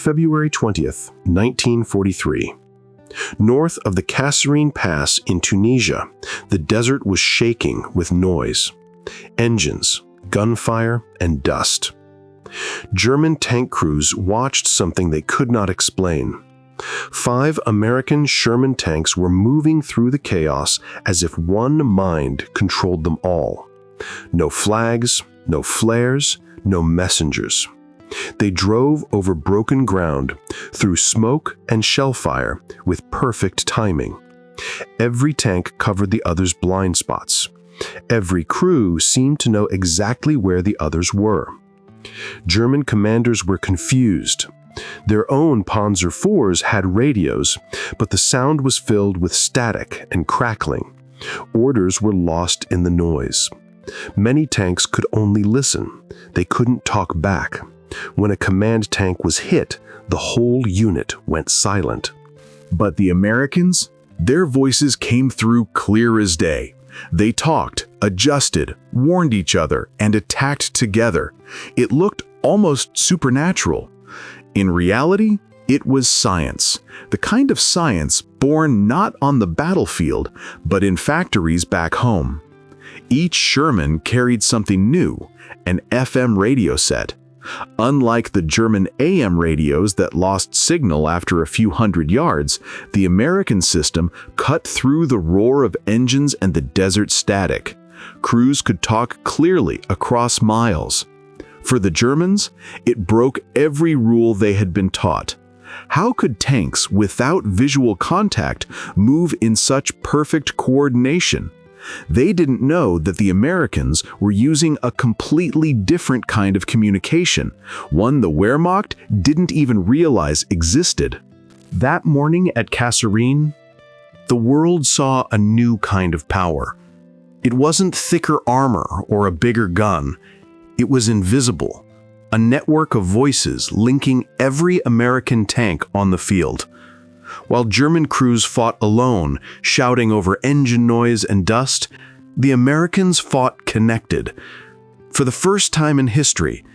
February 20th, 1943. North of the Kasserine Pass in Tunisia, the desert was shaking with noise, engines, gunfire, and dust. German tank crews watched something they could not explain. 5 American Sherman tanks were moving through the chaos as if one mind controlled them all. No flags, no flares, no messengers. They drove over broken ground, through smoke and shellfire, with perfect timing. Every tank covered the other's blind spots. Every crew seemed to know exactly where the others were. German commanders were confused. Their own Panzer IVs had radios, but the sound was filled with static and crackling. Orders were lost in the noise. Many tanks could only listen. They couldn't talk back. When a command tank was hit, the whole unit went silent. But the Americans, their voices came through clear as day. They talked, adjusted, warned each other, and attacked together. It looked almost supernatural. In reality, it was science, the kind of science born not on the battlefield, but in factories back home. Each Sherman carried something new, an FM radio set. Unlike the German AM radios that lost signal after a few hundred yards, the American system cut through the roar of engines and the desert static. Crews could talk clearly across miles. For the Germans, it broke every rule they had been taught. How could tanks without visual contact move in such perfect coordination? They didn't know that the Americans were using a completely different kind of communication, one the Wehrmacht didn't even realize existed. That morning at Kasserine, the world saw a new kind of power. It wasn't thicker armor or a bigger gun. It was invisible, a network of voices linking every American tank on the field. While German crews fought alone, shouting over engine noise and dust, the Americans fought connected. For the first time in history,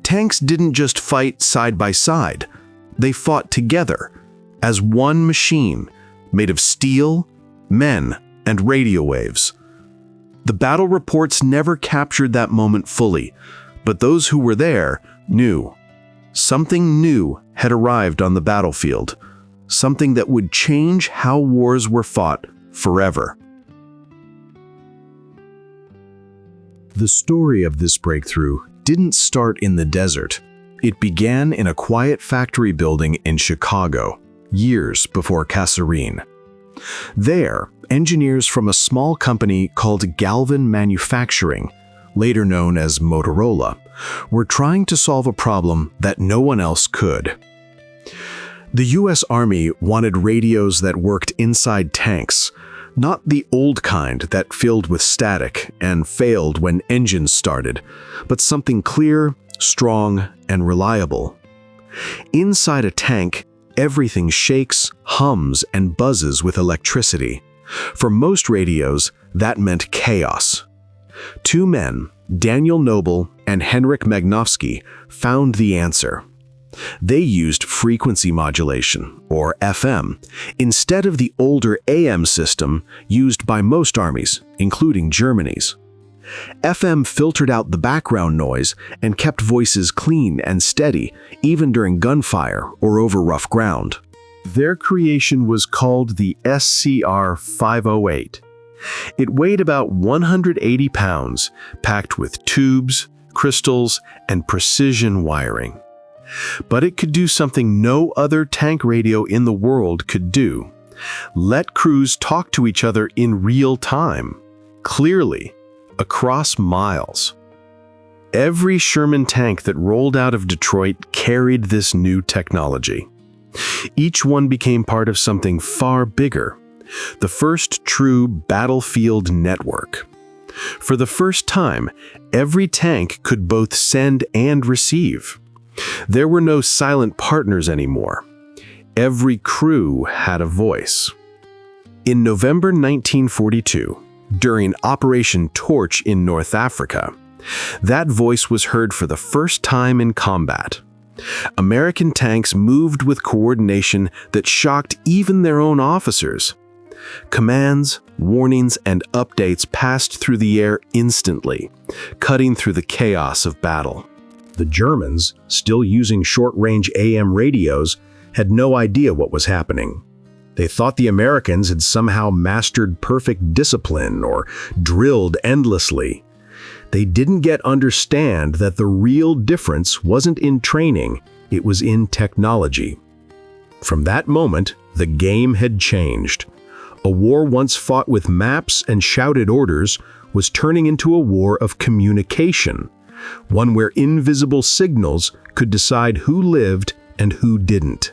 tanks didn't just fight side by side. They fought together, as one machine, made of steel, men, and radio waves. The battle reports never captured that moment fully, but those who were there knew. Something new had arrived on the battlefield. Something that would change how wars were fought forever. The story of this breakthrough didn't start in the desert. It began in a quiet factory building in Chicago, years before Kasserine. There, engineers from a small company called Galvin Manufacturing, later known as Motorola, were trying to solve a problem that no one else could. The U.S. Army wanted radios that worked inside tanks, not the old kind that filled with static and failed when engines started, but something clear, strong, and reliable. Inside a tank, everything shakes, hums, and buzzes with electricity. For most radios, that meant chaos. 2 men, Daniel Noble and Henryk Magnuski, found the answer. They used frequency modulation, or FM, instead of the older AM system used by most armies, including Germany's. FM filtered out the background noise and kept voices clean and steady, even during gunfire or over rough ground. Their creation was called the SCR-508. It weighed about 180 pounds, packed with tubes, crystals, and precision wiring. But it could do something no other tank radio in the world could do. Let crews talk to each other in real time, clearly, across miles. Every Sherman tank that rolled out of Detroit carried this new technology. Each one became part of something far bigger, the first true battlefield network. For the first time, every tank could both send and receive. There were no silent partners anymore. Every crew had a voice. In November 1942, during Operation Torch in North Africa, that voice was heard for the first time in combat. American tanks moved with coordination that shocked even their own officers. Commands, warnings, and updates passed through the air instantly, cutting through the chaos of battle. The Germans, still using short-range AM radios, had no idea what was happening. They thought the Americans had somehow mastered perfect discipline or drilled endlessly. They didn't yet understand that the real difference wasn't in training, it was in technology. From that moment, the game had changed. A war once fought with maps and shouted orders was turning into a war of communication, one where invisible signals could decide who lived and who didn't.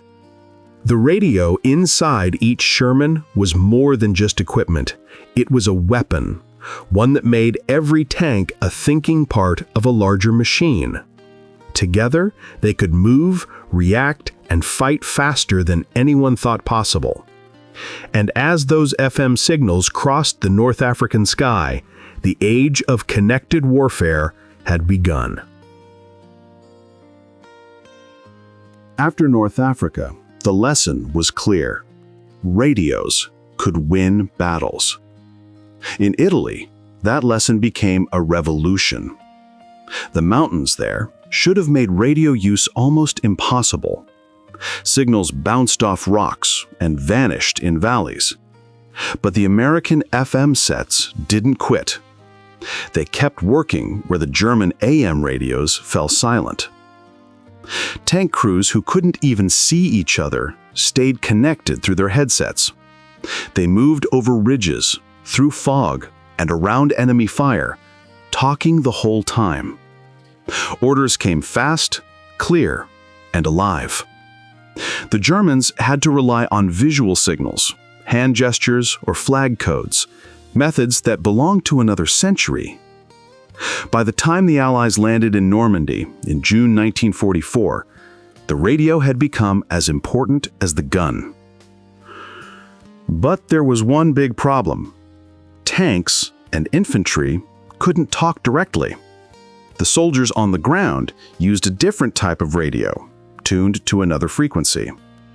The radio inside each Sherman was more than just equipment. It was a weapon, one that made every tank a thinking part of a larger machine. Together, they could move, react, and fight faster than anyone thought possible. And as those FM signals crossed the North African sky, the age of connected warfare had begun. After North Africa, the lesson was clear. Radios could win battles. In Italy, that lesson became a revolution. The mountains there should have made radio use almost impossible. Signals bounced off rocks and vanished in valleys. But the American FM sets didn't quit. They kept working where the German AM radios fell silent. Tank crews who couldn't even see each other stayed connected through their headsets. They moved over ridges, through fog, and around enemy fire, talking the whole time. Orders came fast, clear, and alive. The Germans had to rely on visual signals, hand gestures, or flag codes, methods that belonged to another century. By the time the Allies landed in Normandy in June 1944, the radio had become as important as the gun. But there was one big problem. Tanks and infantry couldn't talk directly. The soldiers on the ground used a different type of radio, tuned to another frequency.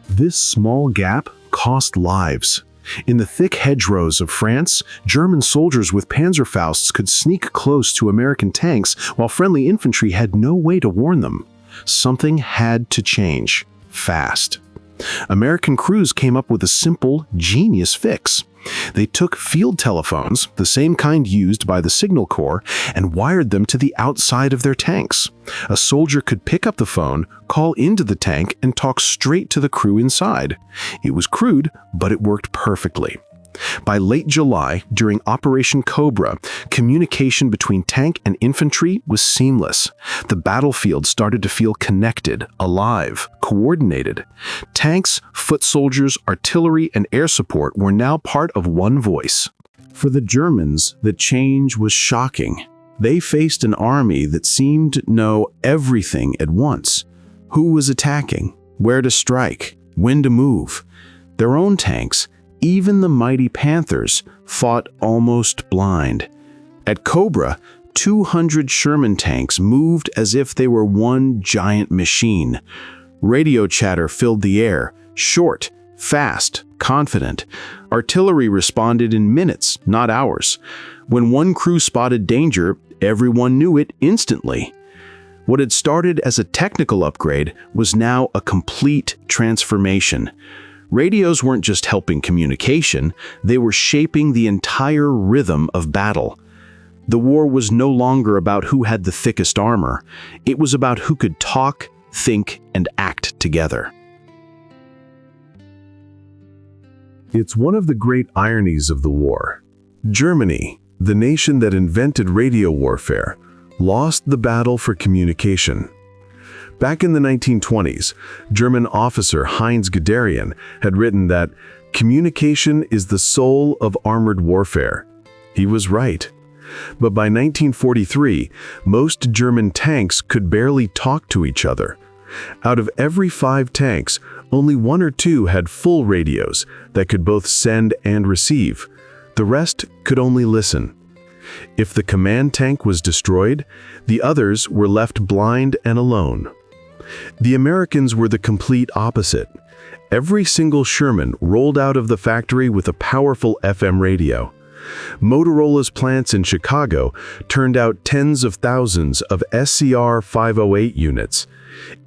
This small gap cost lives. In the thick hedgerows of France, German soldiers with Panzerfausts could sneak close to American tanks while friendly infantry had no way to warn them. Something had to change, fast. American crews came up with a simple, genius fix. They took field telephones, the same kind used by the Signal Corps, and wired them to the outside of their tanks. A soldier could pick up the phone, call into the tank, and talk straight to the crew inside. It was crude, but it worked perfectly. By late July, during Operation Cobra, communication between tank and infantry was seamless. The battlefield started to feel connected, alive, coordinated. Tanks, foot soldiers, artillery, and air support were now part of one voice. For the Germans, the change was shocking. They faced an army that seemed to know everything at once. Who was attacking? Where to strike? When to move? Their own tanks, even the mighty Panthers, fought almost blind. At Cobra, 200 Sherman tanks moved as if they were one giant machine. Radio chatter filled the air, short, fast, confident. Artillery responded in minutes, not hours. When one crew spotted danger, everyone knew it instantly. What had started as a technical upgrade was now a complete transformation. Radios weren't just helping communication, they were shaping the entire rhythm of battle. The war was no longer about who had the thickest armor. It was about who could talk, think, and act together. It's one of the great ironies of the war. Germany, the nation that invented radio warfare, lost the battle for communication. Back in the 1920s, German officer Heinz Guderian had written that communication is the soul of armored warfare. He was right. But by 1943, most German tanks could barely talk to each other. Out of every 5 tanks, only 1 or 2 had full radios that could both send and receive. The rest could only listen. If the command tank was destroyed, the others were left blind and alone. The Americans were the complete opposite. Every single Sherman rolled out of the factory with a powerful FM radio. Motorola's plants in Chicago turned out tens of thousands of SCR-508 units.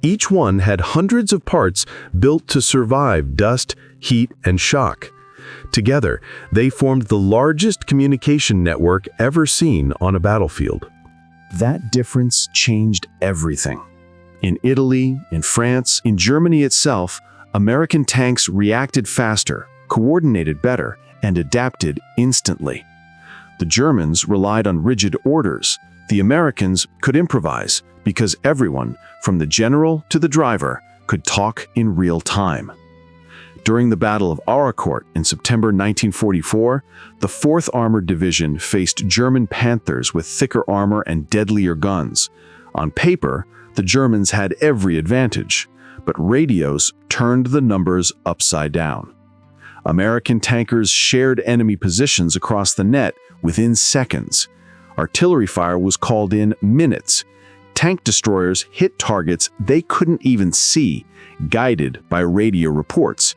Each one had hundreds of parts built to survive dust, heat, and shock. Together, they formed the largest communication network ever seen on a battlefield. That difference changed everything. In Italy, in France, in Germany itself, American tanks reacted faster, coordinated better, and adapted instantly. The Germans relied on rigid orders. The Americans could improvise because everyone, from the general to the driver, could talk in real time. During the Battle of Arracourt in September 1944, the 4th Armored Division faced German Panthers with thicker armor and deadlier guns. On paper, the Germans had every advantage, but radios turned the numbers upside down. American tankers shared enemy positions across the net within seconds. Artillery fire was called in minutes. Tank destroyers hit targets they couldn't even see, guided by radio reports.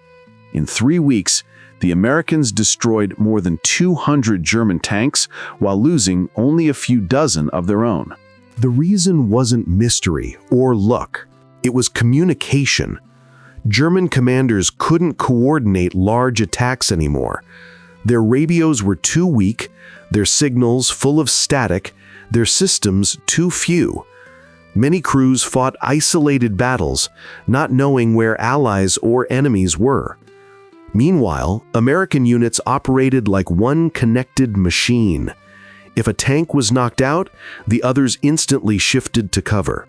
In 3 weeks, the Americans destroyed more than 200 German tanks while losing only a few dozen of their own. The reason wasn't mystery or luck. It was communication. German commanders couldn't coordinate large attacks anymore. Their radios were too weak, their signals full of static, their systems too few. Many crews fought isolated battles, not knowing where allies or enemies were. Meanwhile, American units operated like one connected machine. If a tank was knocked out, the others instantly shifted to cover.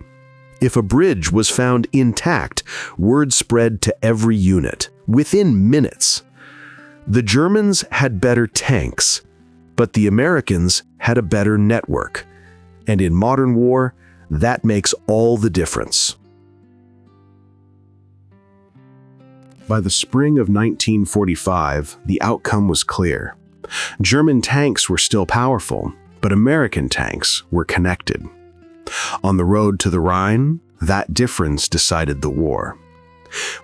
If a bridge was found intact, word spread to every unit, within minutes. The Germans had better tanks, but the Americans had a better network. And in modern war, that makes all the difference. By the spring of 1945, the outcome was clear. German tanks were still powerful, but American tanks were connected. On the road to the Rhine, that difference decided the war.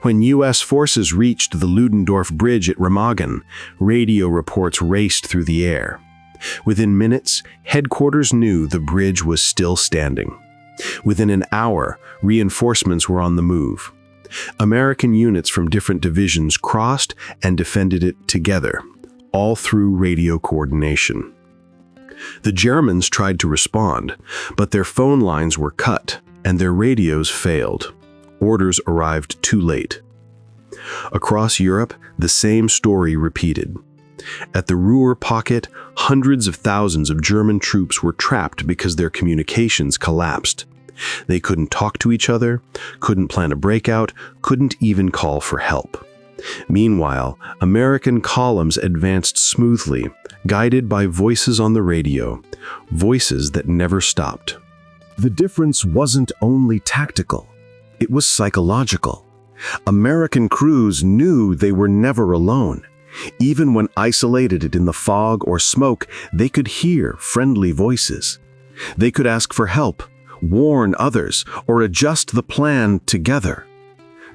When U.S. forces reached the Ludendorff Bridge at Remagen, radio reports raced through the air. Within minutes, headquarters knew the bridge was still standing. Within an hour, reinforcements were on the move. American units from different divisions crossed and defended it together, all through radio coordination. The Germans tried to respond, but their phone lines were cut and their radios failed. Orders arrived too late. Across Europe, the same story repeated. At the Ruhr pocket, hundreds of thousands of German troops were trapped because their communications collapsed. They couldn't talk to each other, couldn't plan a breakout, couldn't even call for help. Meanwhile, American columns advanced smoothly, guided by voices on the radio, voices that never stopped. The difference wasn't only tactical, it was psychological. American crews knew they were never alone. Even when isolated in the fog or smoke, they could hear friendly voices. They could ask for help, warn others, or adjust the plan together.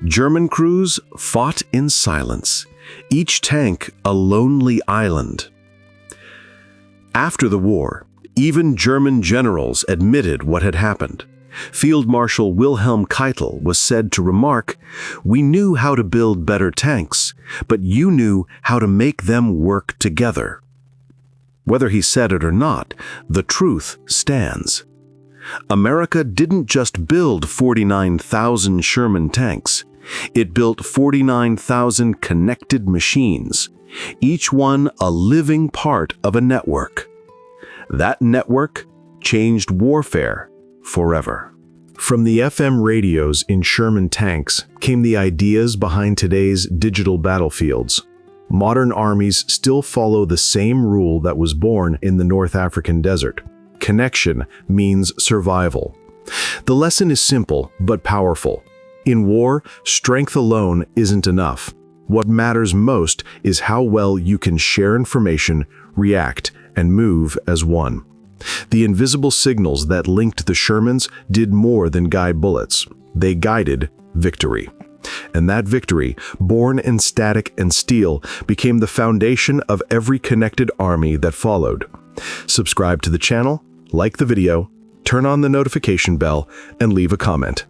German crews fought in silence, each tank a lonely island. After the war, even German generals admitted what had happened. Field Marshal Wilhelm Keitel was said to remark, "We knew how to build better tanks, but you knew how to make them work together." Whether he said it or not, the truth stands. America didn't just build 49,000 Sherman tanks. It built 49,000 connected machines, each one a living part of a network. That network changed warfare forever. From the FM radios in Sherman tanks came the ideas behind today's digital battlefields. Modern armies still follow the same rule that was born in the North African desert. Connection means survival. The lesson is simple but powerful. In war, strength alone isn't enough. What matters most is how well you can share information, react, and move as one. The invisible signals that linked the Shermans did more than guide bullets. They guided victory. And that victory, born in static and steel, became the foundation of every connected army that followed. Subscribe to the channel, like the video, turn on the notification bell, and leave a comment.